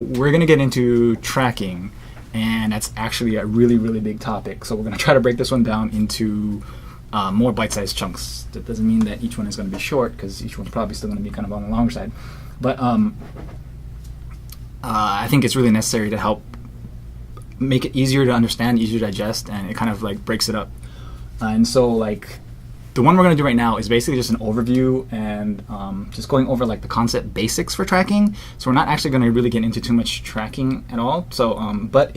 We're going to get into tracking, and that's actually a really, really big topic. So we're going to try to break this one down into more bite-sized chunks. That doesn't mean that each one is going to be short, because each one's probably still going to be kind of on the longer side. But I think it's really necessary to help make it easier to understand, easier to digest, and it kind of like breaks it up. And so like the one we're going to do right now is basically just an overview and just going over like the concept basics for tracking. So we're not actually going to really get into too much tracking at all. So but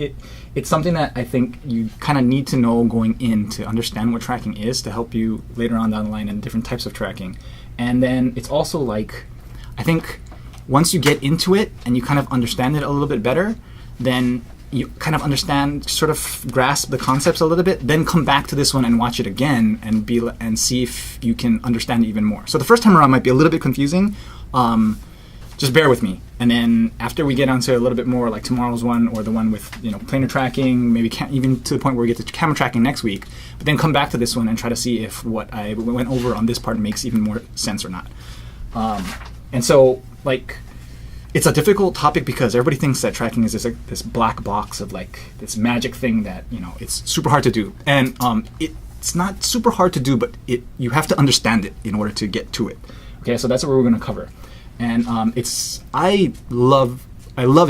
it's something that I think you kind of need to know going in to understand what tracking is, to help you later on down the line in different types of tracking. And then it's also like, I think once you get into it and you kind of understand it a little bit better, then you kind of understand, sort of grasp the concepts a little bit, then come back to this one and watch it again and see if you can understand it even more. So the first time around might be a little bit confusing. Just bear with me. And then after we get onto a little bit more, like tomorrow's one or the one with planar tracking, maybe even to the point where we get to camera tracking next week, but then come back to this one and try to see if what I went over on this part makes even more sense or not. And so like, it's a difficult topic because everybody thinks that tracking is this black box of like this magic thing that it's super hard to do, and it's not super hard to do, but you have to understand it in order to get to it. Okay, so that's what we're going to cover, and I love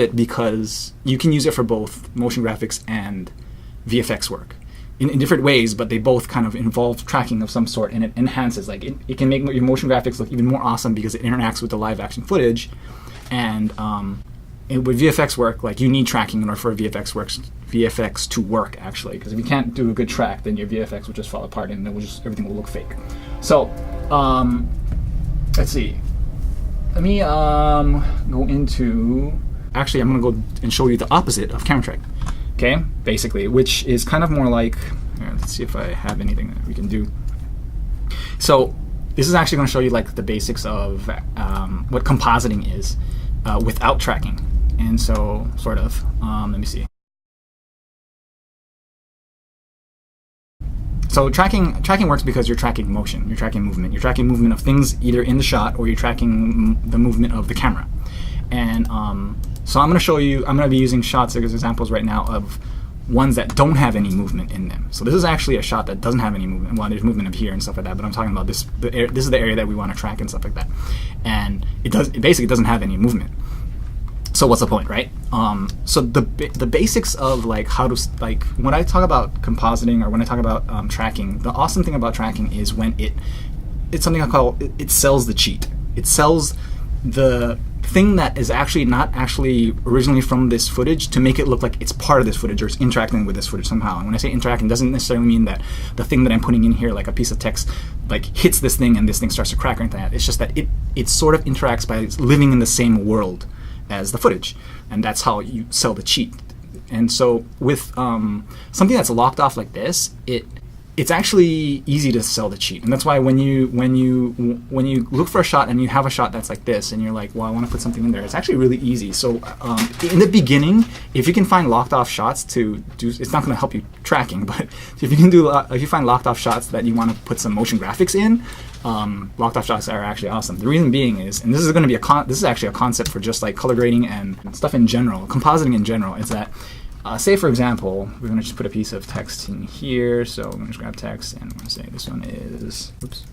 it because you can use it for both motion graphics and VFX work in different ways, but they both kind of involve tracking of some sort, and it enhances, like it can make your motion graphics look even more awesome because it interacts with the live action footage. And with VFX work, like you need tracking in order for VFX to work, actually, because if you can't do a good track, then your VFX will just fall apart and everything will look fake. So let's see. Let me go into. Actually, I'm gonna go and show you the opposite of camera track. Okay, basically, which is kind of more like. Here, let's see if I have anything that we can do. So this is actually going to show you like the basics of what compositing is without tracking. And so, sort of, let me see. So tracking works because you're tracking motion, you're tracking movement, of things either in the shot or you're tracking the movement of the camera. And so I'm going to be using shots as examples right now of ones that don't have any movement in them. So this is actually a shot that doesn't have any movement. Well, there's movement up here and stuff like that, but I'm talking about this. This is the area that we want to track and stuff like that. And it basically doesn't have any movement. So what's the point, right? So the basics of like how to, like when I talk about compositing or when I talk about tracking, the awesome thing about tracking is when it's something I call it sells the cheat. It sells the thing that is actually not actually originally from this footage to make it look like it's part of this footage or it's interacting with this footage somehow. And when I say interacting, it doesn't necessarily mean that the thing that I'm putting in here, like a piece of text, like hits this thing and this thing starts to crack or anything like that. It's just that it sort of interacts by living in the same world as the footage, and that's how you sell the cheat. And so with something that's locked off like this, it's actually easy to sell the cheat. And that's why when you look for a shot and you have a shot that's like this and you're like, well, I want to put something in there, it's actually really easy. So in the beginning, if you can find locked off shots to do, it's not going to help you tracking, but if you find locked off shots that you want to put some motion graphics in, locked off shots are actually awesome. The reason being is, and this is going to be this is actually a concept for just like color grading and stuff in general, compositing in general, is that say for example, we're going to just put a piece of text in here. So I'm going to just grab text and I'm going to say this one is, oops.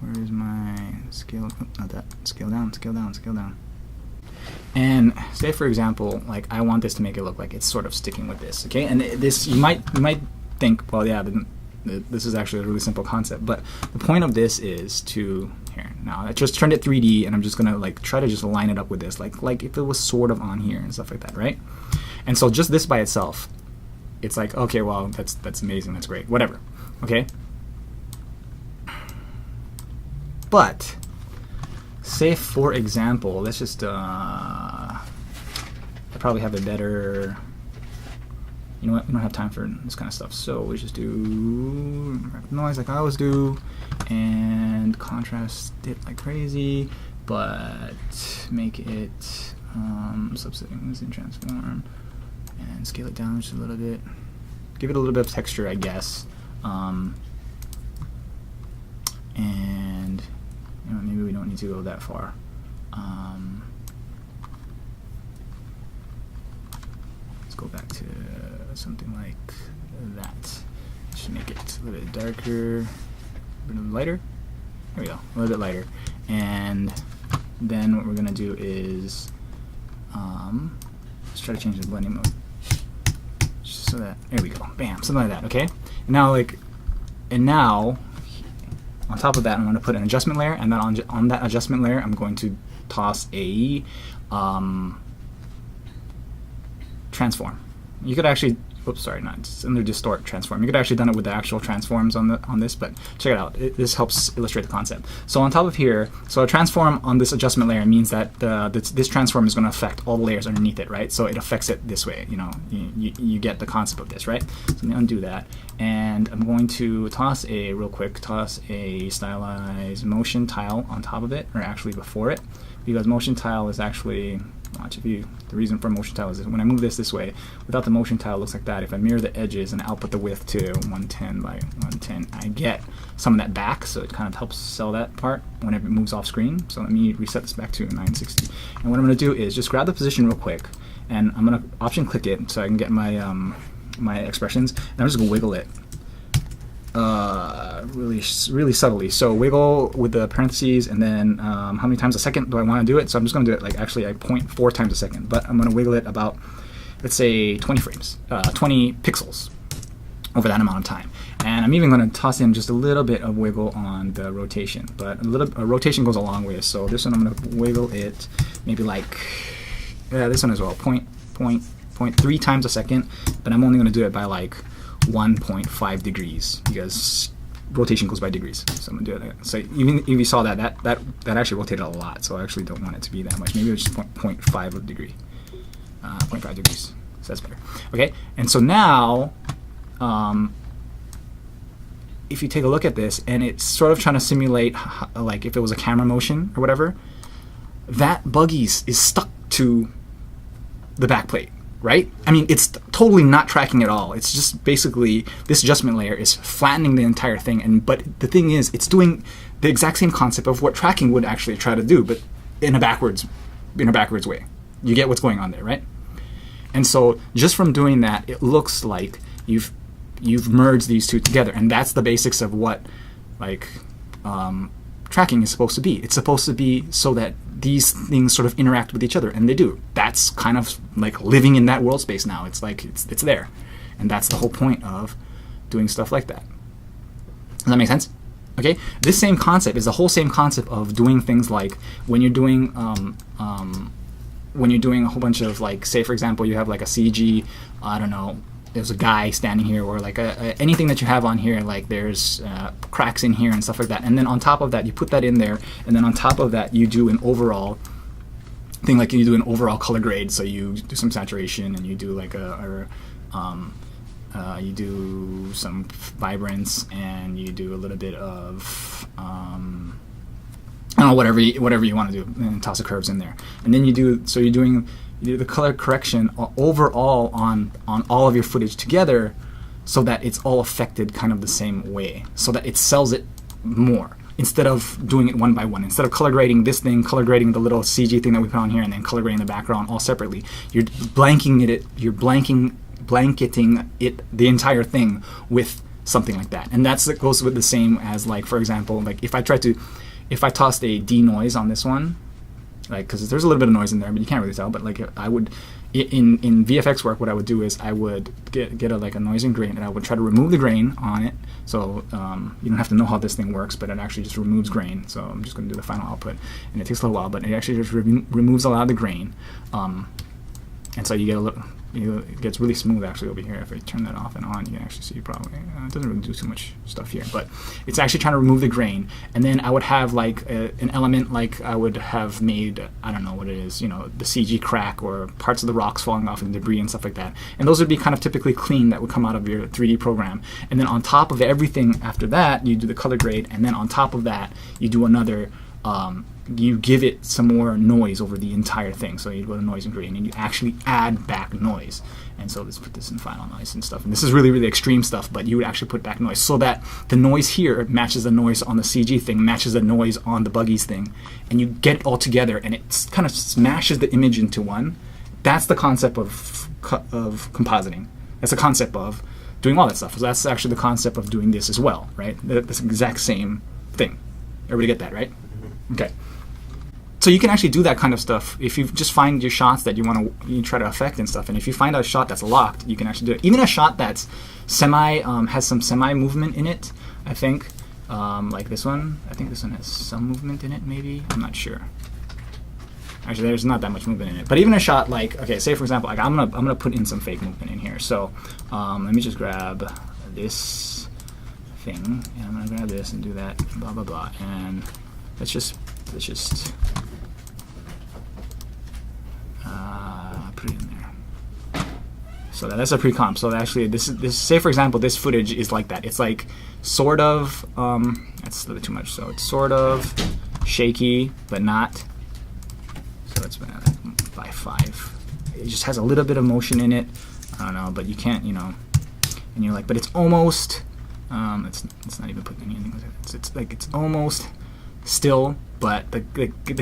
Where is my scale? Not that. Scale down, scale down, scale down. And say for example, like I want this to make it look like it's sort of sticking with this, okay? And this, you might think, well, yeah, this is actually a really simple concept, but the point of this is to, here, now I just turned it 3D and I'm just gonna like try to just line it up with this, like if it was sort of on here and stuff like that, right? And so just this by itself, it's like, okay, well, that's amazing, that's great, whatever, okay? But say for example, let's just I probably have a better, you know what, we don't have time for this kind of stuff, so we just do noise like I always do and contrast it like crazy, but make it subsettings and transform and scale it down just a little bit, give it a little bit of texture, I guess, and don't need to go that far. Let's go back to something like that. Should make it a little bit darker, a little bit lighter. There we go, a little bit lighter. And then what we're gonna do is let's try to change the blending mode just so that, there we go, bam, something like that. Okay, and now on top of that, I'm going to put an adjustment layer, and then on that adjustment layer, I'm going to toss a transform. You could actually, oops, sorry, not, it's under distort transform. You could actually done it with the actual transforms on this, but check it out. This helps illustrate the concept. So on top of here, so a transform on this adjustment layer means that this transform is going to affect all the layers underneath it, right? So it affects it this way. You know, you get the concept of this, right? So let me undo that, and I'm going to toss a stylized motion tile on top of it, or actually before it, because motion tile is actually, watch, the reason for motion tile is that when I move this way, without the motion tile, it looks like that. If I mirror the edges and output the width to 110 by 110, I get some of that back, so it kind of helps sell that part whenever it moves off screen. So let me reset this back to 960. And what I'm going to do is just grab the position real quick, and I'm going to option click it so I can get my my expressions, and I'm just going to wiggle it really subtly. So wiggle with the parentheses, and then how many times a second do I want to do it? So I'm just going to do it like actually 0.4 times a second, but I'm going to wiggle it about, let's say, 20 frames, 20 pixels over that amount of time. And I'm even going to toss in just a little bit of wiggle on the rotation, but a rotation goes a long way. So this one I'm going to wiggle it maybe like, this one as well, 0.3 times a second, but I'm only going to do it by like 1.5 degrees because rotation goes by degrees. So I'm gonna do it. So even if you saw that actually rotated a lot. So I actually don't want it to be that much. Maybe it's just 0.5 of a degree, 0.5 degrees. So that's better. Okay. And so now, if you take a look at this, and it's sort of trying to simulate like if it was a camera motion or whatever, that buggies is stuck to the back plate. Right? I mean, it's totally not tracking at all. It's just basically this adjustment layer is flattening the entire thing. But the thing is, it's doing the exact same concept of what tracking would actually try to do, but in a backwards way. You get what's going on there, right? And so just from doing that, it looks like you've merged these two together, and that's the basics of what like tracking is supposed to be. It's supposed to be so that these things sort of interact with each other, and they do. That's kind of like living in that world space now. It's like it's there, and that's the whole point of doing stuff like that. Does that make sense? Okay, this same concept is the whole same concept of doing things like when you're doing a whole bunch of, like, say for example you have like a CG, I don't know, there's a guy standing here, or like anything that you have on here, like there's cracks in here and stuff like that, and then on top of that you put that in there, and then on top of that you do an overall thing, like you do an overall color grade. So you do some saturation, and you do like you do some vibrance, and you do a little bit of I don't know, whatever you want to do, and toss the curves in there, and then you do the color correction overall on all of your footage together, so that it's all affected kind of the same way, so that it sells it more, instead of doing it one by one. Instead of color grading this thing, color grading the little CG thing that we put on here, and then color grading the background all separately, you're blanketing it, the entire thing, with something like that. And that goes with the same as, like, for example, like if I tossed a denoise on this one, like, because there's a little bit of noise in there, but you can't really tell. But like I would, in VFX work, what I would do is I would get a noise and grain, and I would try to remove the grain on it. So you don't have to know how this thing works, but it actually just removes grain. So I'm just going to do the final output, and it takes a little while, but it actually just removes a lot of the grain, and so you get a little. It gets really smooth actually over here. If I turn that off and on, you can actually see probably it doesn't really do too much stuff here, but it's actually trying to remove the grain. And then I would have like an element, like I would have made, I don't know what it is, the CG crack or parts of the rocks falling off and debris and stuff like that. And those would be kind of typically clean, that would come out of your 3D program. And then on top of everything after that, you do the color grade, and then on top of that, you do another you give it some more noise over the entire thing. So you go to noise and gradient, and you actually add back noise. And so let's put this in final noise and stuff. And this is really, really extreme stuff, but you would actually put back noise so that the noise here matches the noise on the CG thing, matches the noise on the buggies thing, and you get it all together, and it kind of smashes the image into one. That's the concept of compositing. That's the concept of doing all that stuff. So that's actually the concept of doing this as well, right? That's the exact same thing. Everybody get that, right? Okay. So you can actually do that kind of stuff if you just find your shots that you try to affect and stuff. And if you find a shot that's locked, you can actually do it. Even a shot that's has some semi movement in it, I think, like this one. I think this one has some movement in it, maybe. I'm not sure. Actually, there's not that much movement in it. But even a shot like, okay, say for example, like I'm gonna put in some fake movement in here. So let me just grab this thing, and I'm gonna grab this and do that, blah blah blah, and let's just put it in there. So that's a pre-comp. So actually, this say for example, this footage is like that. It's like sort of that's a little bit too much. So it's sort of shaky, but not. So it's by 5. It just has a little bit of motion in it. I don't know, but you can't, and you're like, but it's almost. It's not even putting anything. It's like it's almost still, but the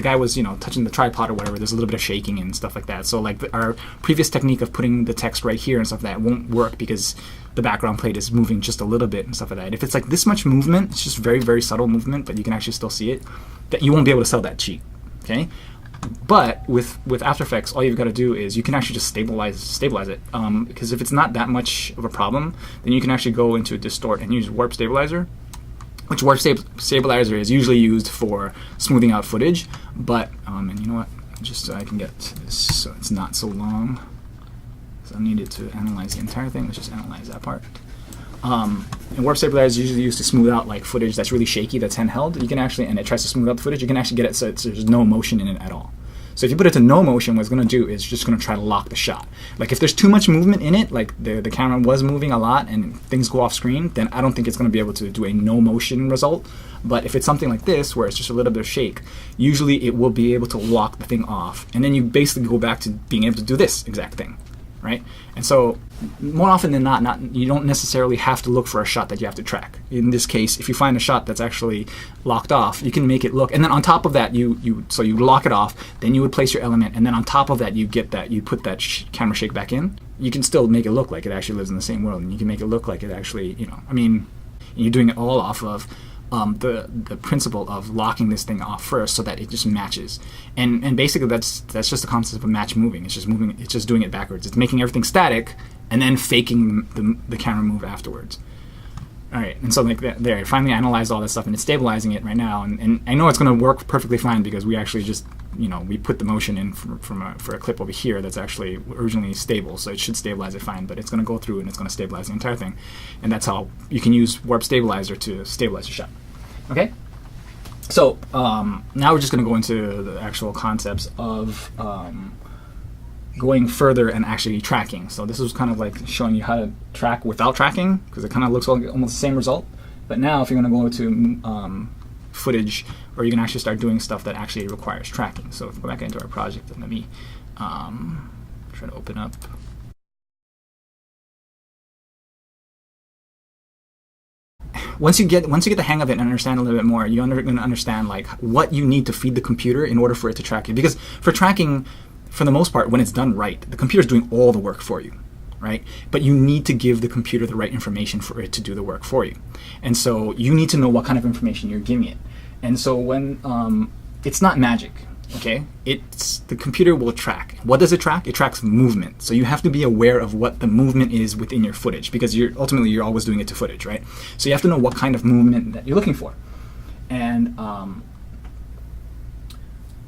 guy was touching the tripod or whatever. There's a little bit of shaking and stuff like that. So like our previous technique of putting the text right here and stuff like that won't work because the background plate is moving just a little bit and stuff like that. If it's like this much movement, it's just very, very subtle movement, but you can actually still see it, that you won't be able to sell that cheap. Okay. But with After Effects, all you've got to do is you can actually just stabilize it. Because if it's not that much of a problem, then you can actually go into Distort and use Warp Stabilizer, which Warp Stabilizer is usually used for smoothing out footage. But and you know what? Just so I can get this so it's not so long. So I needed to analyze the entire thing. Let's just analyze that part. And Warp Stabilizer is usually used to smooth out like footage that's really shaky, that's handheld. You can actually, and it tries to smooth out the footage, you can actually get it so there's no motion in it at all. So if you put it to no motion, what it's going to do is just going to try to lock the shot. Like if there's too much movement in it, like the camera was moving a lot and things go off screen, then I don't think it's going to be able to do a no motion result. But if it's something like this, where it's just a little bit of shake, usually it will be able to lock the thing off. And then you basically go back to being able to do this exact thing. Right? And so more often than not, you don't necessarily have to look for a shot that you have to track. In this case, if you find a shot that's actually locked off, you can make it look, and then on top of that, you lock it off, then you would place your element, and then on top of that, you put that camera shake back in. You can still make it look like it actually lives in the same world, and you can make it look like it actually, you're doing it all off of the principle of locking this thing off first so that it just matches. And basically that's just the concept of match moving. It's just doing it backwards. It's making everything static and then faking the camera move afterwards. All right, and so like there, I finally analyzed all this stuff and it's stabilizing it right now. And I know it's going to work perfectly fine because we actually just, we put the motion in for a clip over here that's actually originally stable, so it should stabilize it fine, but it's going to go through and it's going to stabilize the entire thing. And that's how you can use Warp Stabilizer to stabilize your shot. Okay? So now we're just going to go into the actual concepts of going further and actually tracking. So this was kind of like showing you how to track without tracking, because it kind of looks like almost the same result. But now if you're going to go to footage, or you can actually start doing stuff that actually requires tracking. So if we go back into our project, and let me try to open up. Once you get the hang of it and understand a little bit more, you're going to understand like what you need to feed the computer in order for it to track you. Because for tracking, for the most part, when it's done right, the computer's doing all the work for you, right? But you need to give the computer the right information for it to do the work for you. And so you need to know what kind of information you're giving it. And so when it's not magic, okay? The computer will track. What does it track? It tracks movement. So you have to be aware of what the movement is within your footage, because ultimately you're always doing it to footage, right? So you have to know what kind of movement that you're looking for. And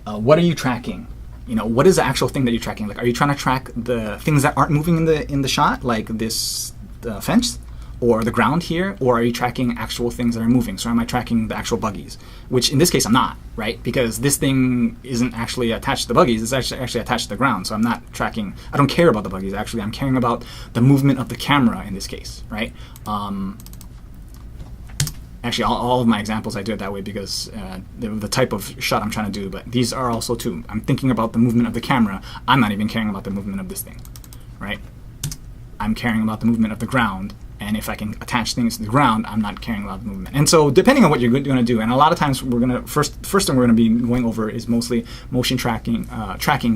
what are you tracking? What is the actual thing that you're tracking? Like, are you trying to track the things that aren't moving in the shot, like this fence or the ground here, or are you tracking actual things that are moving? So am I tracking the actual buggies? Which in this case I'm not, right? Because this thing isn't actually attached to the buggies, it's actually attached to the ground. So I'm not tracking, I don't care about the buggies actually, I'm caring about the movement of the camera in this case, right? Actually, all of my examples I do it that way because the type of shot I'm trying to do, but these are also too. I'm thinking about the movement of the camera. I'm not even caring about the movement of this thing, right? I'm caring about the movement of the ground. And if I can attach things to the ground, I'm not caring about the movement. And so depending on what you're going to do, and a lot of times we're going to, first thing we're going to be going over is mostly motion tracking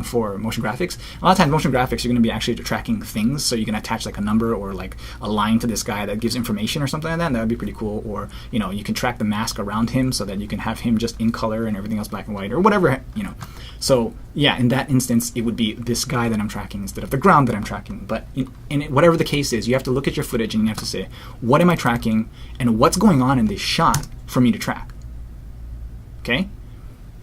for motion graphics. A lot of times motion graphics, you're going to be actually tracking things. So you can attach like a number or like a line to this guy that gives information or something like that. And that would be pretty cool. Or, you know, you can track the mask around him so that you can have him just in color and everything else black and white or whatever, you know. So yeah, in that instance, it would be this guy that I'm tracking instead of the ground that I'm tracking. But in whatever the case is, you have to look at your footage and you have to say, what am I tracking and what's going on in this shot for me to track? Okay?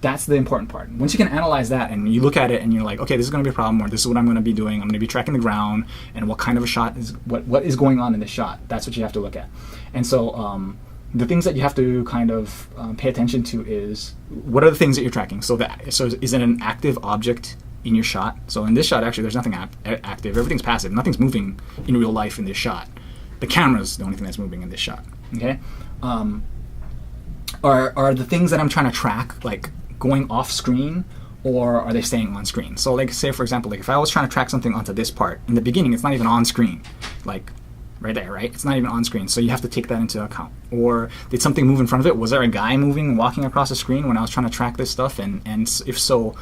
That's the important part. Once you can analyze that and you look at it and you're like, okay, this is going to be a problem, or this is what I'm going to be doing. I'm going to be tracking the ground and what kind of a shot is, what is going on in this shot. That's what you have to look at. And so the things that you have to kind of pay attention to is, what are the things that you're tracking? So is it an active object in your shot? So in this shot, actually, there's nothing active. Everything's passive. Nothing's moving in real life in this shot. The camera's the only thing that's moving in this shot. Okay, are the things that I'm trying to track like going off screen, or are they staying on screen? So like, say for example, like if I was trying to track something onto this part in the beginning, it's not even on screen, like right there, right? It's not even on screen, so you have to take that into account. Or did something move in front of it? Was there a guy moving, walking across the screen when I was trying to track this stuff? And if so,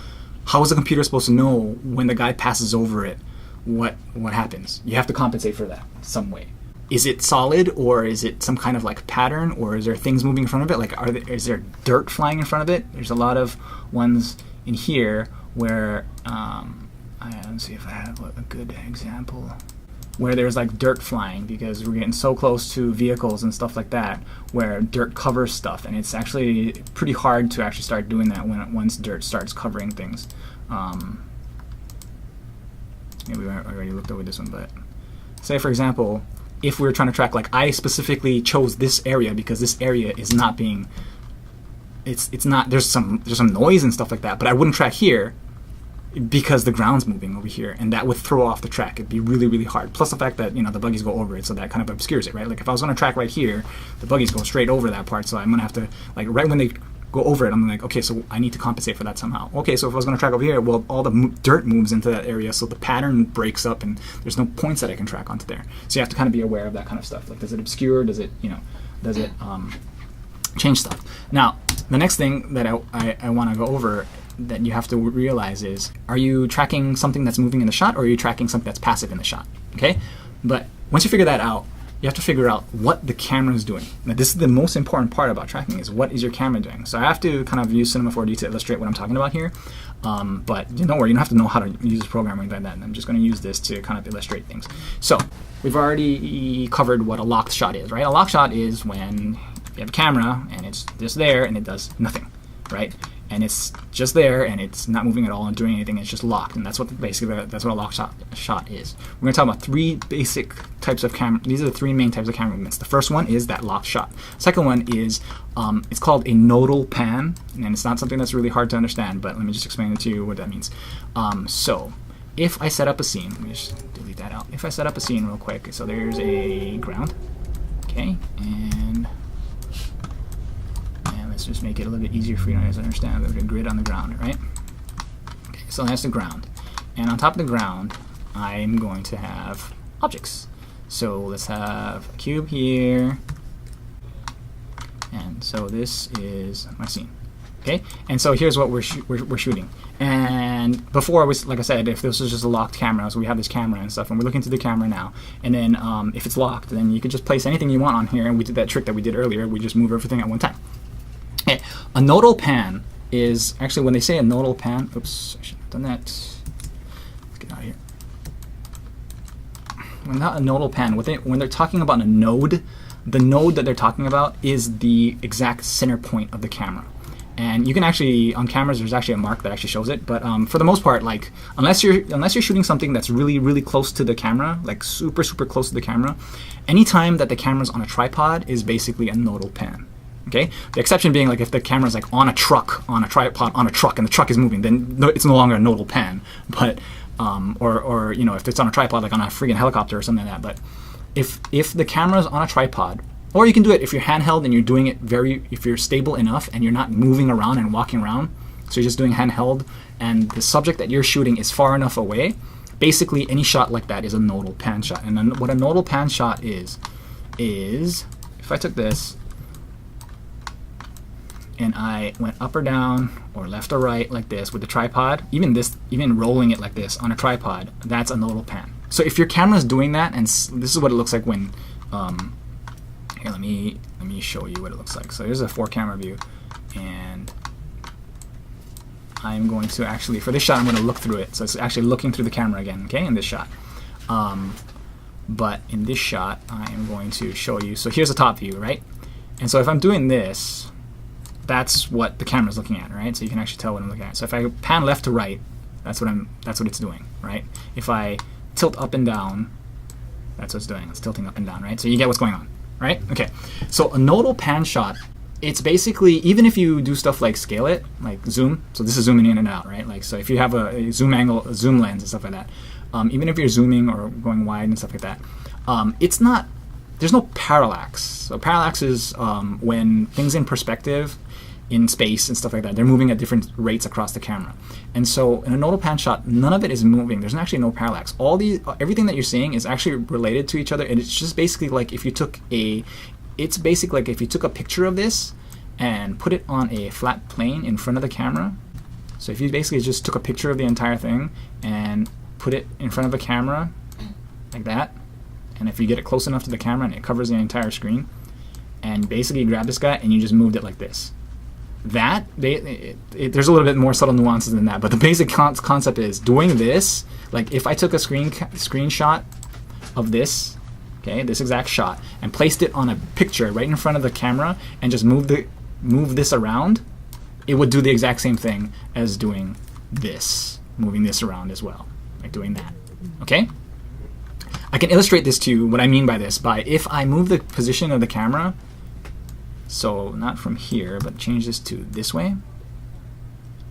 how is the computer supposed to know when the guy passes over it what happens? You have to compensate for that some way. Is it solid, or is it some kind of like pattern, or is there things moving in front of it? Like, is there dirt flying in front of it? There's a lot of ones in here where let's see if I have a good example where there's like dirt flying because we're getting so close to vehicles and stuff like that, where dirt covers stuff, and it's actually pretty hard to actually start doing that once dirt starts covering things. Maybe we already looked over this one, but say for example, if we were trying to track, like I specifically chose this area because this area is not being, it's not, there's some noise and stuff like that, but I wouldn't track here because the ground's moving over here, and that would throw off the track. It'd be really, really hard. Plus the fact that, you know, the buggies go over it, so that kind of obscures it, right? Like if I was going to track right here, the buggies go straight over that part, so I'm going to have to, like right when they go over it, I'm like, okay, so I need to compensate for that somehow. Okay, so if I was going to track over here, well, all the dirt moves into that area, so the pattern breaks up, and there's no points that I can track onto there. So you have to kind of be aware of that kind of stuff. Like, does it obscure? Does it, you know, does it change stuff? Now, the next thing that I want to go over that you have to realize is, are you tracking something that's moving in the shot, or are you tracking something that's passive in the shot? Okay, but once you figure that out, you have to figure out what the camera is doing. Now, this is the most important part about tracking, is what is your camera doing? So I have to kind of use Cinema 4D to illustrate what I'm talking about here. But don't worry, you don't have to know how to use this program or anything like that. I'm just going to use this to kind of illustrate things. So we've already covered what a locked shot is, right? A locked shot is when you have a camera and it's just there and it does nothing, right? And it's just there and it's not moving at all and doing anything. It's just locked, and that's what that's what a locked shot is. We're going to talk about three basic types of camera. These are the three main types of camera movements. The first one is that locked shot. Second one is it's called a nodal pan, and it's not something that's really hard to understand. But let me just explain it to you what that means. So if I set up a scene, let me just delete that out. If I set up a scene real quick, so there's a ground, okay, and let's just make it a little bit easier for you guys to understand. There's a grid on the ground, right? Okay, so that's the ground. And on top of the ground, I'm going to have objects. So let's have a cube here. And so this is my scene. Okay? And so here's what we're shooting. And before, was like I said, if this was just a locked camera, so we have this camera and stuff, and we're looking through the camera now. And then if it's locked, then you could just place anything you want on here. And we did that trick that we did earlier. We just move everything at one time. Okay. A nodal pan is actually, when they say a nodal pan, oops, I should have done that. Let's get out of here. When not a nodal pan, when they're talking about a node, the node that they're talking about is the exact center point of the camera. And you can actually, on cameras, there's actually a mark that actually shows it. But for the most part, like unless you're shooting something that's really, really close to the camera, like super, super close to the camera, anytime that the camera's on a tripod is basically a nodal pan. Okay. The exception being, like if the camera's like on a truck, on a tripod, on a truck, and the truck is moving, then it's no longer a nodal pan. But or you know, if it's on a tripod, like on a freaking helicopter or something like that. But if the camera's on a tripod Or you can do it if you're handheld and you're doing it if you're stable enough and you're not moving around and walking around. So you're just doing handheld and the subject that you're shooting is far enough away. Basically, any shot like that is a nodal pan shot. And then what a nodal pan shot is if I took this and I went up or down or left or right like this with the tripod, even rolling it like this on a tripod, that's a nodal pan. So if your camera is doing that, and this is what it looks like when, here, let me show you what it looks like. So here's a 4-camera view, and I'm going to actually, for this shot, I'm going to look through it. So it's actually looking through the camera again, okay, in this shot. But in this shot, I am going to show you. So here's the top view, right? And so if I'm doing this, that's what the camera's looking at, right? So you can actually tell what I'm looking at. So if I pan left to right, that's what it's doing, right? If I tilt up and down, that's what it's doing. It's tilting up and down, right? So you get what's going on, right? Okay. So a nodal pan shot, it's basically, even if you do stuff like scale it, like zoom, so this is zooming in and out, right? Like, so if you have a zoom angle, a zoom lens and stuff like that, even if you're zooming or going wide and stuff like that, there's no parallax. So parallax is when things in perspective, in space and stuff like that, they're moving at different rates across the camera. And so in a nodal pan shot, none of it is moving. There's actually no parallax. Everything that you're seeing is actually related to each other, and it's just basically like if you took a picture of this and put it on a flat plane in front of the camera. So if you basically just took a picture of the entire thing and put it in front of a camera like that, and if you get it close enough to the camera and it covers the entire screen, and basically you grab this guy and you just moved it like this. There's a little bit more subtle nuances than that, but the basic concept is doing this. Like if I took a screenshot of this, okay, this exact shot, and placed it on a picture right in front of the camera and just move this around, it would do the exact same thing as doing this, moving this around as well, like doing that. Okay? I can illustrate this to you, what I mean by this, by if I move the position of the camera, so not from here, but change this to this way,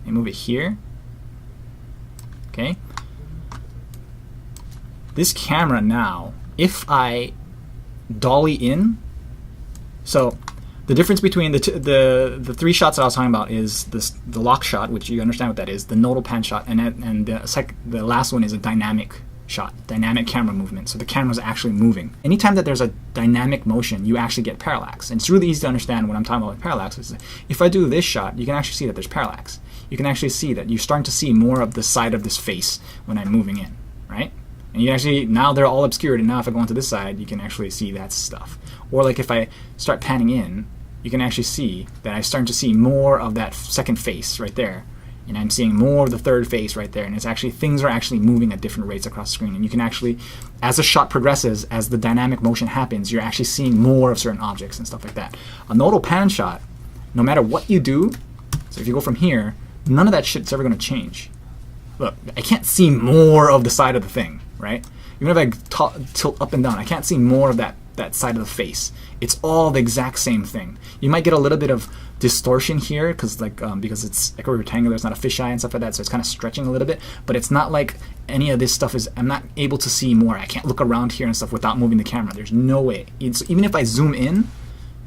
and move it here, okay? This camera now, if I dolly in, so the difference between the 3 shots that I was talking about is the lock shot, which you understand what that is, the nodal pan shot, and the last one is a dynamic shot, dynamic camera movement. So the camera's actually moving. Anytime that there's a dynamic motion, you actually get parallax. And it's really easy to understand what I'm talking about with parallax. If I do this shot, you can actually see that there's parallax. You can actually see that you're starting to see more of the side of this face when I'm moving in, right? And you actually, now they're all obscured, and now if I go onto this side, you can actually see that stuff. Or like if I start panning in, you can actually see that I'm starting to see more of that second face right there. And I'm seeing more of the third face right there, and it's actually, things are actually moving at different rates across the screen. And you can actually, as the shot progresses, as the dynamic motion happens, you're actually seeing more of certain objects and stuff like that. A nodal pan shot, no matter what you do, so if you go from here, none of that shit's ever going to change. Look, I can't see more of the side of the thing, right? Even if I tilt up and down, I can't see more of that side of the face. It's all the exact same thing. You might get a little bit of distortion here because it's equirectangular, it's not a fisheye and stuff like that, so it's kind of stretching a little bit, but it's not like any of this stuff I'm not able to see more. I can't look around here and stuff without moving the camera. There's no way. Even if I zoom in,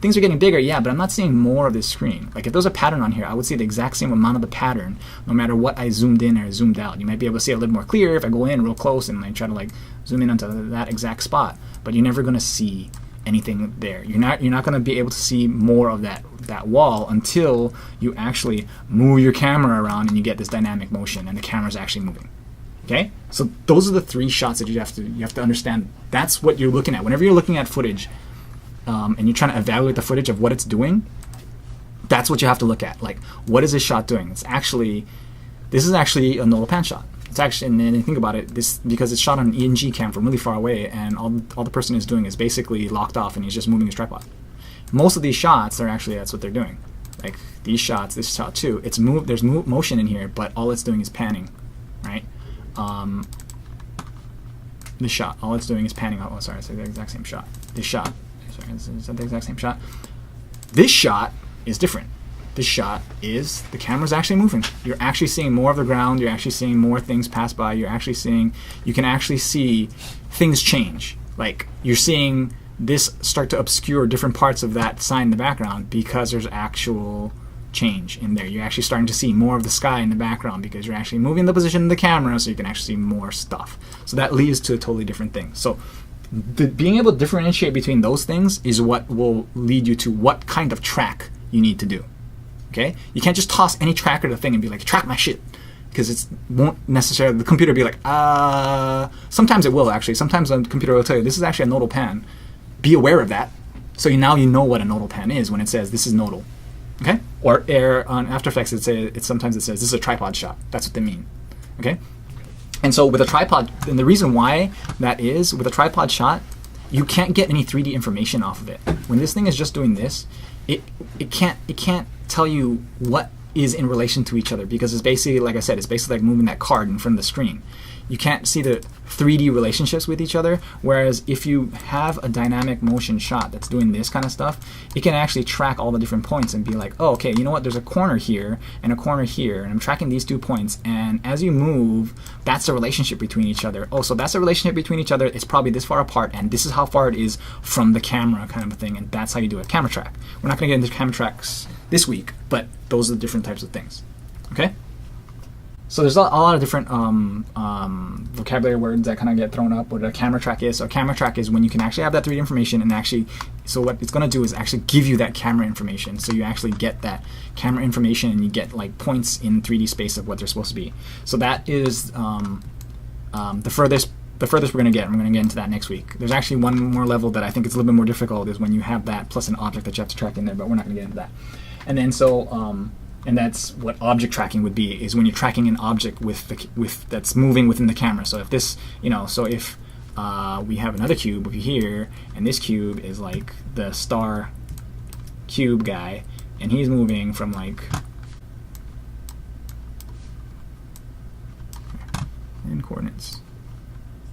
things are getting bigger, yeah, but I'm not seeing more of this screen. Like if there's a pattern on here, I would see the exact same amount of the pattern no matter what I zoomed in or zoomed out. You might be able to see it a little more clear if I go in real close and try to zoom in onto that exact spot, but you're never going to see anything there. You're not going to be able to see more of that wall until you actually move your camera around and you get this dynamic motion and the camera's actually moving. Okay? So those are the 3 shots that you have to understand. That's what you're looking at. Whenever you're looking at footage and you're trying to evaluate the footage of what it's doing, that's what you have to look at. Like, what is this shot doing? This is actually a nodal pan shot. It's actually, and then you think about it, because it's shot on an ENG cam from really far away, and all the person is doing is basically locked off, and he's just moving his tripod. Most of these shots are actually, that's what they're doing. Like these shots, this shot too. There's motion in here, but all it's doing is panning, right? This shot, all it's doing is panning. Oh, sorry, it's the exact same shot. This shot, sorry, is that the exact same shot? This shot is different. This shot is the camera's actually moving. You're actually seeing more of the ground. You're actually seeing more things pass by. You can actually see things change. Like you're seeing this start to obscure different parts of that sign in the background because there's actual change in there. You're actually starting to see more of the sky in the background because you're actually moving the position of the camera so you can actually see more stuff. So that leads to a totally different thing. So being able to differentiate between those things is what will lead you to what kind of track you need to do. Okay? You can't just toss any tracker to the thing and be like, track my shit. Because it won't necessarily, the computer will be like, sometimes it will actually. Sometimes the computer will tell you, this is actually a nodal pan. Be aware of that. So now you know what a nodal pan is when it says this is nodal. Okay? Or on After Effects, sometimes it says this is a tripod shot. That's what they mean. Okay? And so with a tripod, and the reason why that is, with a tripod shot, you can't get any 3D information off of it. When this thing is just doing this, it can't tell you what is in relation to each other, because it's basically, like I said, it's basically like moving that card in front of the screen. You can't see the 3D relationships with each other, whereas if you have a dynamic motion shot that's doing this kind of stuff, it can actually track all the different points and be like, oh, okay, you know what, there's a corner here and a corner here, and I'm tracking these 2 points, and as you move, that's the relationship between each other. Oh, so that's the relationship between each other, it's probably this far apart, and this is how far it is from the camera, kind of a thing, and that's how you do a camera track. We're not going to get into camera tracks this week, but those are the different types of things. Okay? So there's a lot of different vocabulary words that kind of get thrown up. What a camera track is. So a camera track is when you can actually have that 3D information and actually, so what it's going to do is actually give you that camera information. So you actually get that camera information and you get like points in 3D space of what they're supposed to be. So that is the furthest we're going to get. I'm going to get into that next week. There's actually one more level that I think it's a little bit more difficult, is when you have that plus an object that you have to track in there, but we're not going to get into that. And then so and that's what object tracking would be, is when you're tracking an object with that's moving within the camera. So if this, so if we have another cube over here, and this cube is like the star cube guy, and he's moving from like, in coordinates,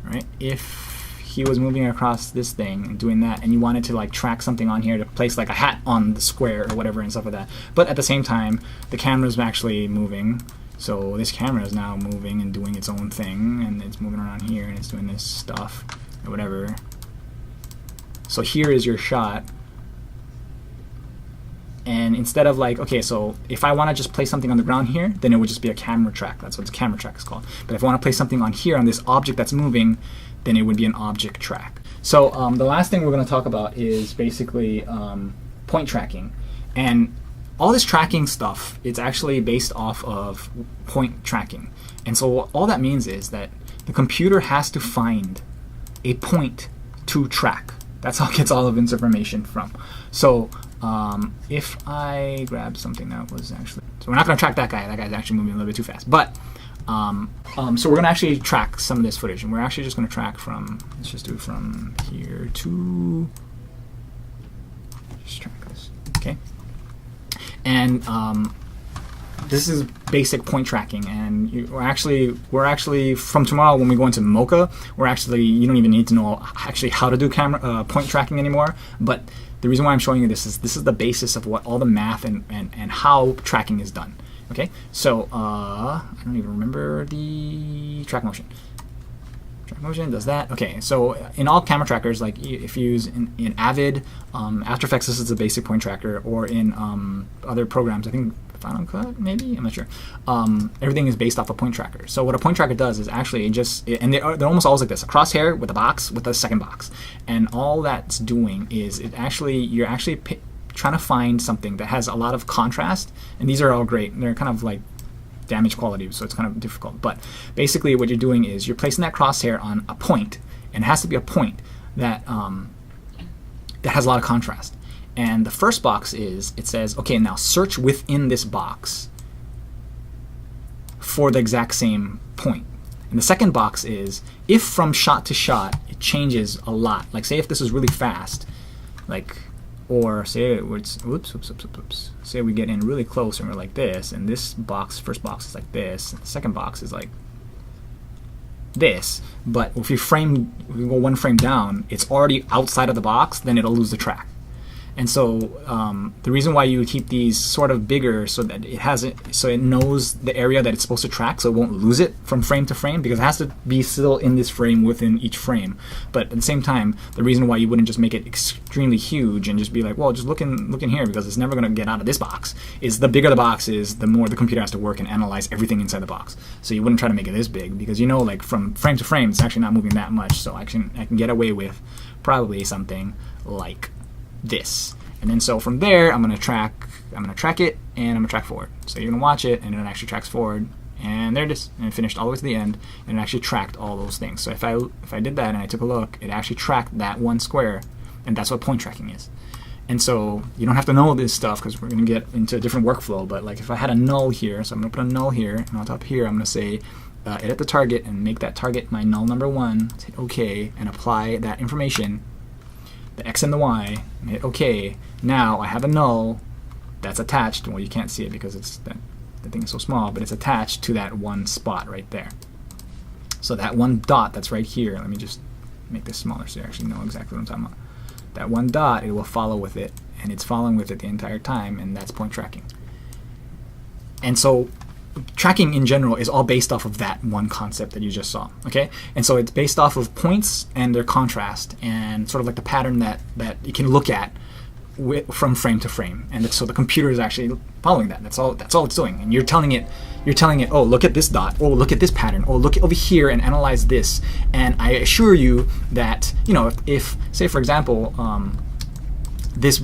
right? If he was moving across this thing and doing that, and you wanted to like track something on here to place like a hat on the square or whatever and stuff like that, but at the same time the camera's actually moving, so this camera is now moving and doing its own thing, and it's moving around here and it's doing this stuff or whatever. So here is your shot, and instead of like, okay, so if I want to just place something on the ground here, then it would just be a camera track. That's what the camera track is called. But if I want to place something on here on this object that's moving, then it would be an object track. So the last thing we're going to talk about is basically point tracking. And all this tracking stuff, it's actually based off of point tracking. And so all that means is that the computer has to find a point to track. That's how it gets all of its information from. So if I grab something that was actually, so we're not going to track that guy. That guy's actually moving a little bit too fast. But so we're going to actually track some of this footage, and we're actually just going to track from, let's just do it from here to, just track this, okay? And this is basic point tracking, and we're actually from tomorrow when we go into Mocha, you don't even need to know actually how to do camera point tracking anymore. But the reason why I'm showing you this is the basis of what all the math and how tracking is done. Okay, so I don't even remember the track motion. Track motion does that. Okay, so in all camera trackers, like if you use in Avid, After Effects, this is a basic point tracker, or in other programs, I think Final Cut, maybe, I'm not sure. Everything is based off a point tracker. So what a point tracker does is actually and they're almost always like this: a crosshair with a box with a second box, and all that's doing is you're actually trying to find something that has a lot of contrast, and these are all great. They're kind of like damage quality, so it's kind of difficult. But basically what you're doing is you're placing that crosshair on a point, and it has to be a point that that has a lot of contrast. And the first box is, it says, okay, now search within this box for the exact same point. And the second box is, if from shot to shot it changes a lot, like say if this is really fast, like, or say it's, say we get in really close and we're like this, and this box, first box is like this, and the second box is like this, but if we go one frame down, it's already outside of the box, then it'll lose the track. And so the reason why you would keep these sort of bigger so that it knows the area that it's supposed to track, so it won't lose it from frame to frame, because it has to be still in this frame within each frame. But at the same time, the reason why you wouldn't just make it extremely huge and just be like, well, just look in here because it's never going to get out of this box, is the bigger the box is, the more the computer has to work and analyze everything inside the box. So you wouldn't try to make it this big, because like from frame to frame, it's actually not moving that much. So I can get away with probably something like this. And then so from there, I'm gonna track it, and I'm gonna track forward. So you're gonna watch it, and it actually tracks forward, and there it is, and it finished all the way to the end, and it actually tracked all those things. So if I did that and I took a look, it actually tracked that one square, and that's what point tracking is. And so you don't have to know this stuff because we're gonna get into a different workflow. But like if I had a null here, so I'm gonna put a null here, and on top here I'm gonna say edit the target and make that target my null number 1. Hit OK and apply that information, the X and the Y, and hit OK. Now I have a null that's attached. Well, you can't see it because the thing is so small, but it's attached to that one spot right there. So that one dot that's right here, let me just make this smaller so you actually know exactly what I'm talking about. That one dot, it will follow with it, and it's following with it the entire time, and that's point tracking. And so tracking in general is all based off of that one concept that you just saw, okay? And so it's based off of points and their contrast and sort of like the pattern that you can look at from frame to frame. And so the computer is actually following that. That's all it's doing. And you're telling it, oh, look at this dot, oh, look at this pattern, oh, look over here and analyze this. And I assure you that, if say for example, this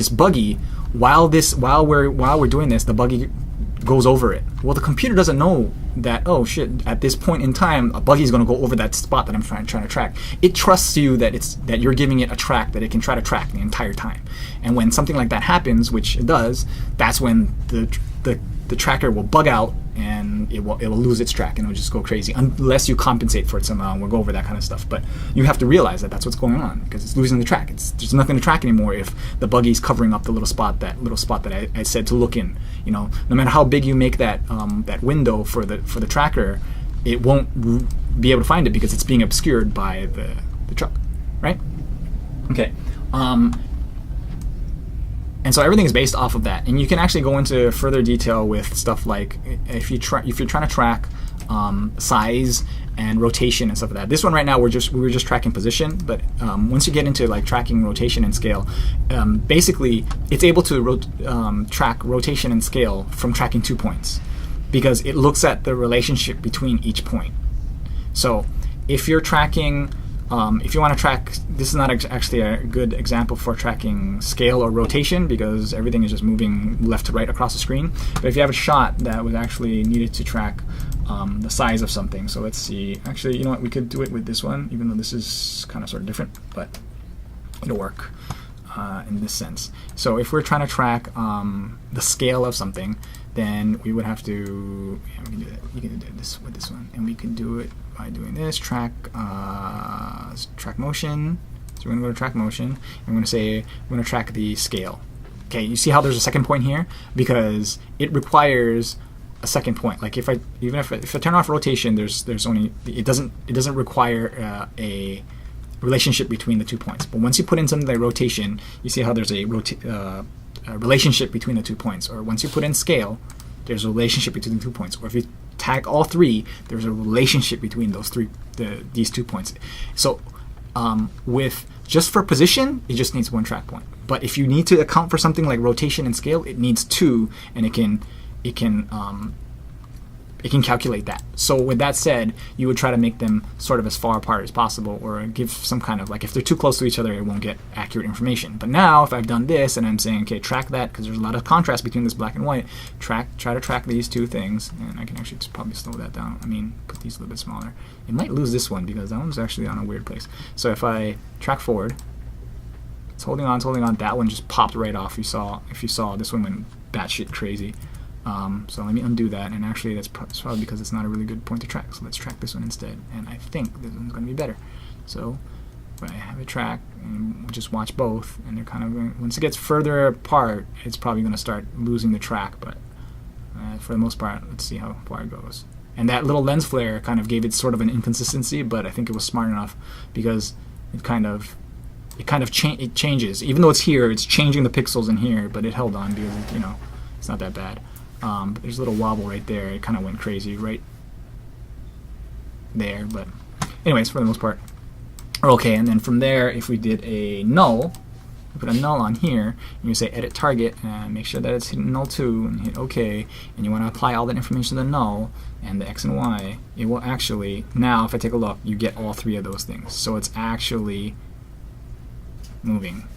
buggy, while we're doing this, the buggy goes over it. Well, the computer doesn't know that, oh shit, at this point in time a buggy is going to go over that spot that I'm trying to track. It trusts you that you're giving it a track that it can try to track the entire time. And when something like that happens, which it does, that's when the tracker will bug out and it will lose its track and it'll just go crazy unless you compensate for it somehow. And we'll go over that kind of stuff. But you have to realize that that's what's going on because it's losing the track. There's nothing to track anymore if the buggy's covering up the little spot that I said to look in. No matter how big you make that window for the tracker, it won't be able to find it because it's being obscured by the truck, right? Okay. And so everything is based off of that, and you can actually go into further detail with stuff like if you're trying to track size and rotation and stuff like that. This one right now we were just tracking position, but once you get into like tracking rotation and scale, basically it's able to track rotation and scale from tracking 2 points because it looks at the relationship between each point. So if you're tracking if you want to track, this is not actually a good example for tracking scale or rotation because everything is just moving left to right across the screen. But if you have a shot that was actually needed to track the size of something, so let's see. Actually, you know what? We could do it with this one, even though this is kind of sort of different, but it'll work in this sense. So if we're trying to track the scale of something, then we would have to. We can do that. You can do this with this one, and we can do it by doing this track motion. So we're going to go to track motion, and we're going to say we're going to track the scale. Okay, you see how there's a second point here because it requires a second point. Like if I turn off rotation, there's only it doesn't require a relationship between the 2 points. But once you put in something like rotation, you see how there's a relationship between the 2 points. Or once you put in scale, there's a relationship between the 2 points. Or if you tag all three, there's a relationship between these 2 points. So with just for position, it just needs one track point. But if you need to account for something like rotation and scale, it needs 2, and it can calculate that. So with that said, you would try to make them sort of as far apart as possible, or give some kind of, like if they're too close to each other, it won't get accurate information. But now if I've done this and I'm saying, okay, track that, because there's a lot of contrast between this black and white, try to track these 2 things, and I can actually just probably slow that down. I mean, put these a little bit smaller. It might lose this one because that one's actually on a weird place. So if I track forward, it's holding on, that one just popped right off. If you saw, this one went batshit crazy. So let me undo that, and actually that's probably because it's not a really good point to track, so let's track this one instead, and I think this one's going to be better. So if I have a track and we'll just watch both, and they're kind of going, once it gets further apart, it's probably going to start losing the track, but for the most part, let's see how far it goes. And that little lens flare kind of gave it sort of an inconsistency, but I think it was smart enough because it kind of it kind of it changes. Even though it's here, it's changing the pixels in here, but it held on because, you know, it's not that bad. But there's a little wobble right there. It kind of went crazy right there. But anyways, for the most part, we're okay. And then from there, if we did a null, we put a null on here, and you say edit target, and make sure that it's hitting null 2, and hit OK, and you want to apply all that information to the null, and the X and Y, it will actually, now if I take a look, you get all 3 of those things. So it's actually moving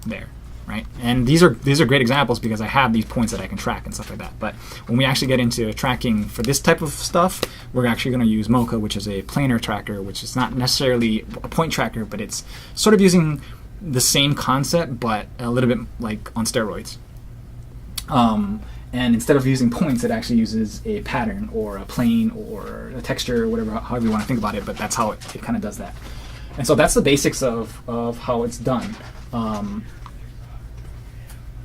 there, right? And these are great examples because I have these points that I can track and stuff like that. But when we actually get into tracking for this type of stuff, we're actually going to use Mocha, which is a planar tracker, which is not necessarily a point tracker, but it's sort of using the same concept, but a little bit like on steroids. And instead of using points, it actually uses a pattern or a plane or a texture, or whatever, however you want to think about it, but that's how it kind of does that. And so that's the basics of how it's done.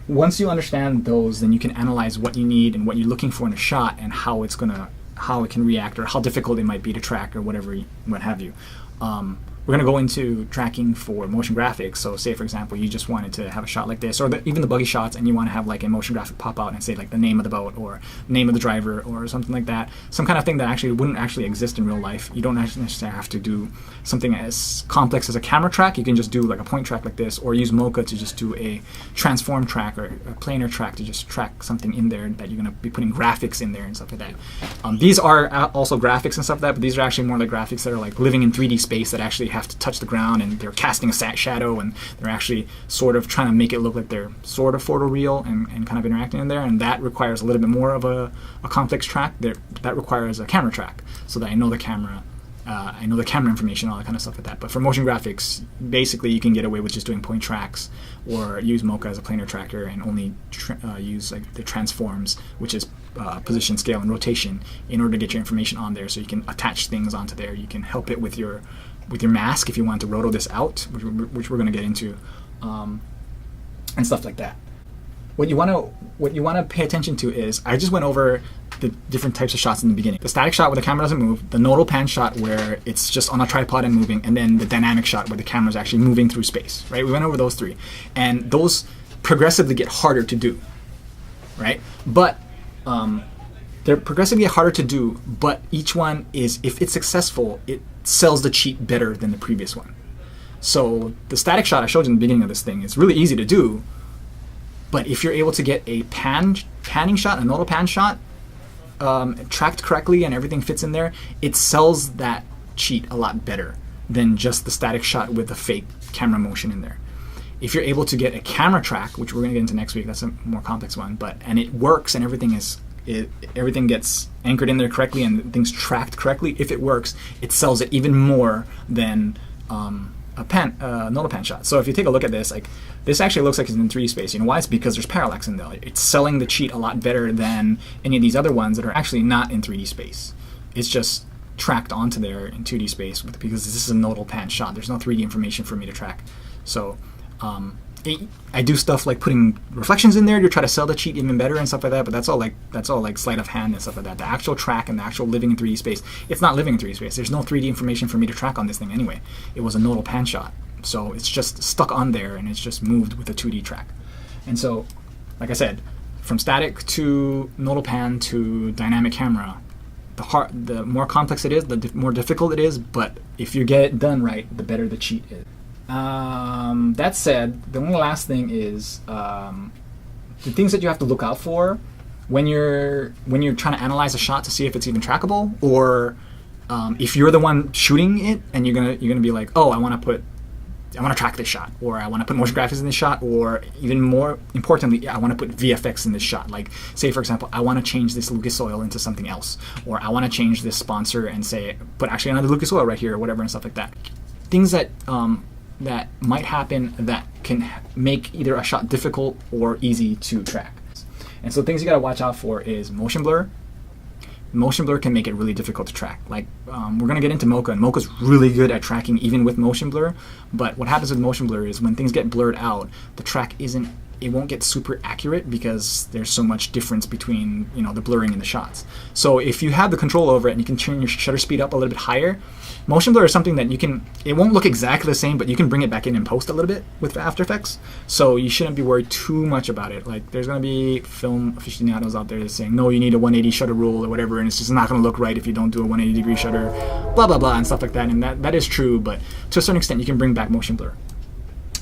Once you understand those, then you can analyze what you need and what you're looking for in a shot and how it can react or how difficult it might be to track or whatever, what have you. We're going to go into tracking for motion graphics. So say, for example, you just wanted to have a shot like this, or even the buggy shots, and you want to have like a motion graphic pop out and say like the name of the boat or name of the driver or something like that. Some kind of thing that actually wouldn't actually exist in real life. You don't actually necessarily have to do something as complex as a camera track. You can just do like a point track like this, or use Mocha to just do a transform track or a planar track to just track something in there that you're going to be putting graphics in there and stuff like that. These are also graphics and stuff like that, but these are actually more like graphics that are like living in 3D space that actually have to touch the ground, and they're casting a shadow, and they're actually sort of trying to make it look like they're sort of photoreal and kind of interacting in there, and that requires a little bit more of a complex track. That requires a camera track, so that I know the camera information, all that kind of stuff like that. But for motion graphics, basically you can get away with just doing point tracks, or use Mocha as a planar tracker and only use like the transforms, which is position, scale, and rotation, in order to get your information on there, so you can attach things onto there. You can help it with your mask if you want to roto this out, which we're going to get into, and stuff like that. What you want to pay attention to is, I just went over the different types of shots in the beginning. The static shot where the camera doesn't move, the nodal pan shot where it's just on a tripod and moving, and then the dynamic shot where the camera is actually moving through space, right? We went over those 3, and those progressively get harder to do, right? But they're progressively harder to do, but each one is, if it's successful, it sells the cheat better than the previous one. So the static shot I showed you in the beginning of this thing is really easy to do, but if you're able to get a panning shot, a nodal pan shot, tracked correctly and everything fits in there, it sells that cheat a lot better than just the static shot with the fake camera motion in there. If you're able to get a camera track, which we're going to get into next week, that's a more complex one, and it works and everything gets anchored in there correctly and things tracked correctly, if it works, it sells it even more than a nodal pan shot. So if you take a look at this, like, this actually looks like it's in 3D space. You know why? It's because there's parallax in there. It's selling the cheat a lot better than any of these other ones that are actually not in 3D space. It's just tracked onto there in 2D space because this is a nodal pan shot. There's no 3D information for me to track. So I do stuff like putting reflections in there to try to sell the cheat even better and stuff like that, but that's all like sleight of hand and stuff like that. The actual track and the actual living in 3D space, it's not living in 3D space. There's no 3D information for me to track on this thing anyway. It was a nodal pan shot, so it's just stuck on there and it's just moved with a 2D track. And so, like I said, from static to nodal pan to dynamic camera, the more complex it is, the more difficult it is, but if you get it done right, the better the cheat is. That said, the only last thing is the things that you have to look out for when you're trying to analyze a shot to see if it's even trackable, or if you're the one shooting it and you're gonna be like, oh, I want to track this shot, or I want to put motion graphics in this shot, or even more importantly, I want to put VFX in this shot. Like, say for example, I want to change this Lucas Oil into something else, or I want to change this sponsor and say, put actually another Lucas Oil right here, or whatever, and stuff like that. Things that that might happen that can make either a shot difficult or easy to track. And so things you gotta watch out for is motion blur. Motion blur can make it really difficult to track. Like, we're gonna get into Mocha, and Mocha's really good at tracking even with motion blur, but what happens with motion blur is when things get blurred out, the track isn't it won't get super accurate because there's so much difference between, you know, the blurring in the shots. So if you have the control over it and you can turn your shutter speed up a little bit higher, motion blur is something that you can, it won't look exactly the same, but you can bring it back in and post a little bit with After Effects. So you shouldn't be worried too much about it. Like, there's going to be film aficionados out there that's saying, no, you need a 180 shutter rule or whatever, and it's just not going to look right if you don't do a 180 degree shutter, blah, blah, blah, and stuff like that. And that is true, but to a certain extent, you can bring back motion blur.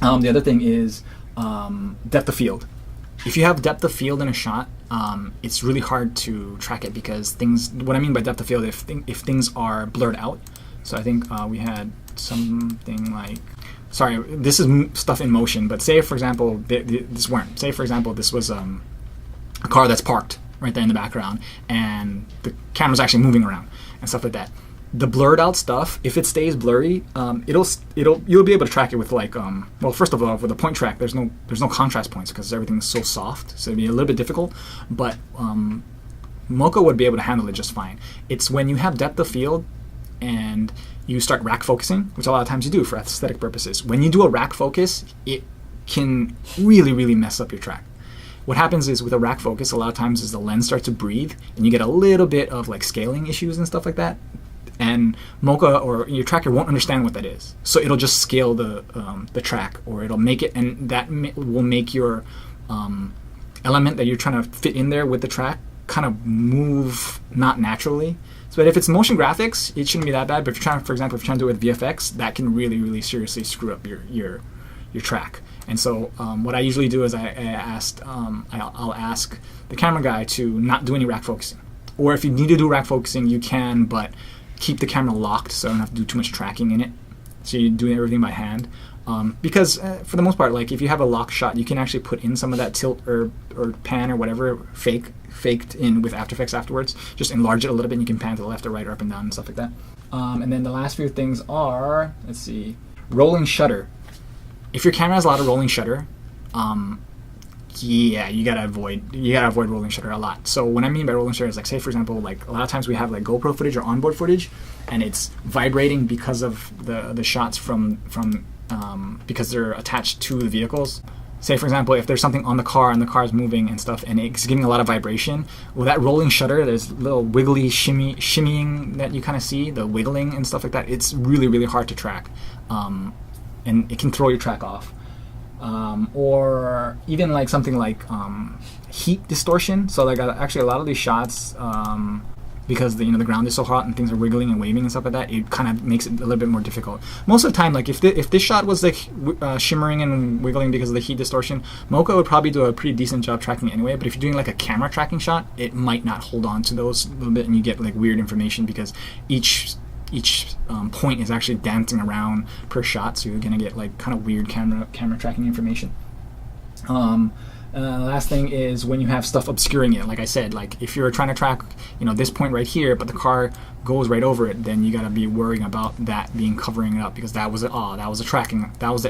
The other thing is depth of field. If you have depth of field in a shot, it's really hard to track it because things, what I mean by depth of field, if things are blurred out. So I think we had something like, sorry, this is stuff in motion, but say, for example, this weren't. Say, for example, this was a car that's parked right there in the background, and the camera's actually moving around and stuff like that. The blurred out stuff, if it stays blurry, you'll be able to track it with like, well, first of all, with a point track, there's no contrast points because everything's so soft, so it'd be a little bit difficult, but Mocha would be able to handle it just fine. It's when you have depth of field and you start rack focusing, which a lot of times you do for aesthetic purposes. When you do a rack focus, it can really, really mess up your track. What happens is with a rack focus, a lot of times is the lens starts to breathe and you get a little bit of like scaling issues and stuff like that. And Mocha or your tracker won't understand what that is. So it'll just scale the track, or it'll make it, and that will make your element that you're trying to fit in there with the track kind of move not naturally. But if it's motion graphics, it shouldn't be that bad. But if you're trying, for example, if you're trying to do it with VFX, that can really, really seriously screw up your track. And so what I usually do is I'll ask the camera guy to not do any rack focusing. Or if you need to do rack focusing, you can, but keep the camera locked so I don't have to do too much tracking in it. So you're doing everything by hand. Because for the most part, like if you have a lock shot, you can actually put in some of that tilt or pan or whatever faked in with After Effects afterwards. Just enlarge it a little bit and you can pan to the left or right or up and down and stuff like that. And then the last few things are, let's see, rolling shutter. If your camera has a lot of rolling shutter, yeah, you gotta avoid rolling shutter a lot. So what I mean by rolling shutter is like, say for example, like a lot of times we have like GoPro footage or onboard footage, and it's vibrating because of the shots from because they're attached to the vehicles. Say for example, if there's something on the car and the car is moving and stuff, and it's getting a lot of vibration, well, that rolling shutter, there's little wiggly shimmying that you kind of see, the wiggling and stuff like that. It's really, really hard to track, and it can throw your track off. Or even like something like heat distortion. So like actually a lot of these shots, because the ground is so hot and things are wiggling and waving and stuff like that, it kind of makes it a little bit more difficult. Most of the time, like if this shot was like shimmering and wiggling because of the heat distortion, Mocha would probably do a pretty decent job tracking anyway. But if you're doing like a camera tracking shot, it might not hold on to those a little bit, and you get like weird information because each point is actually dancing around per shot, so you're gonna get like kind of weird camera tracking information. Last thing is when you have stuff obscuring it. Like I said, like if you're trying to track, this point right here, but the car goes right over it, then you gotta be worrying about that being covering it up because that was the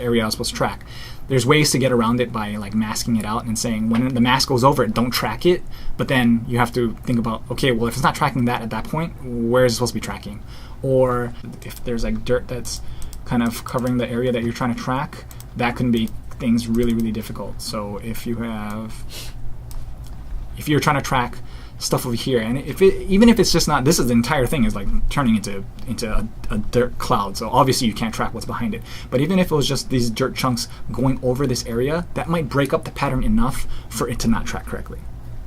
area I was supposed to track. There's ways to get around it by like masking it out and saying when the mask goes over it, don't track it. But then you have to think about, okay, well if it's not tracking that at that point, where is it supposed to be tracking? Or if there's like dirt that's kind of covering the area that you're trying to track, that can be things really, really difficult. So if you're trying to track stuff over here, and even if it's just not, this is the entire thing is like turning into a dirt cloud, so obviously you can't track what's behind it. But even if it was just these dirt chunks going over this area, that might break up the pattern enough for it to not track correctly.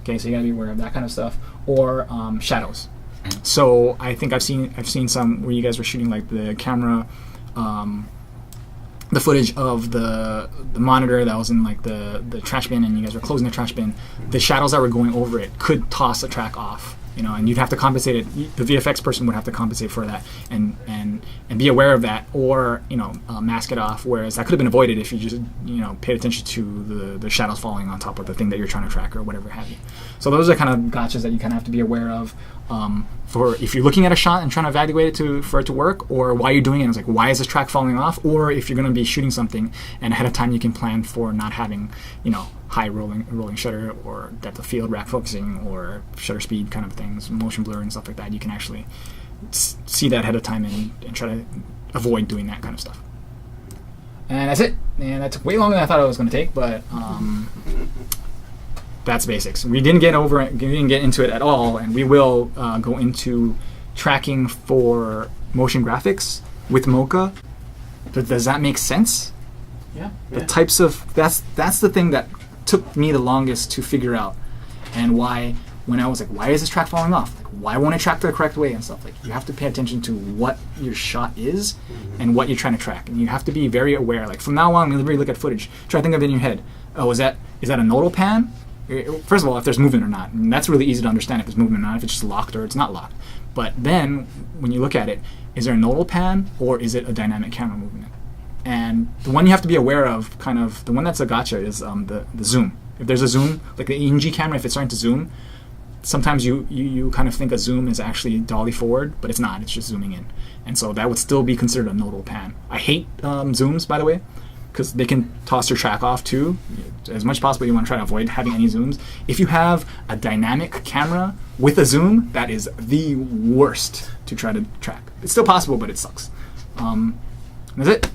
Okay, so you gotta be aware of that kind of stuff. Or shadows. So I think I've seen some where you guys were shooting like the camera, the footage of the monitor that was in like the trash bin, and you guys were closing the trash bin. The shadows that were going over it could toss the track off, and you'd have to compensate it. The VFX person would have to compensate for that and be aware of that, or mask it off. Whereas that could have been avoided if you just paid attention to the shadows falling on top of the thing that you're trying to track or whatever have you. So those are kind of gotchas that you kind of have to be aware of. For if you're looking at a shot and trying to evaluate it for it to work, or why you're doing it, it's like, why is this track falling off? Or if you're going to be shooting something and ahead of time you can plan for not having high rolling shutter or depth of field, rack focusing, or shutter speed kind of things, motion blur and stuff like that. You can actually see that ahead of time and try to avoid doing that kind of stuff. And that's it. And that took way longer than I thought it was going to take, but that's basics. We didn't get into it at all, and we will go into tracking for motion graphics with Mocha. But does that make sense? Yeah. The types of that's the thing that took me the longest to figure out, and why when I was like, why is this track falling off? Like, why won't it track the correct way and stuff? Like, you have to pay attention to what your shot is and what you're trying to track, and you have to be very aware. Like from now on, when you look at footage, try to think of it in your head. Oh, is that a nodal pan? First of all, if there's movement or not, and that's really easy to understand if there's movement or not, if it's just locked or it's not locked. But then when you look at it, is there a nodal pan or is it a dynamic camera movement? And the one you have to be aware of, kind of the one that's a gotcha, is the zoom. If there's a zoom, like the ENG camera, if it's starting to zoom, sometimes you kind of think a zoom is actually dolly forward, but it's not. It's just zooming in, and so that would still be considered a nodal pan. I hate zooms, by the way, because they can toss your track off too. As much as possible, you want to try to avoid having any zooms. If you have a dynamic camera with a zoom, that is the worst to try to track. It's still possible, but it sucks. That's it.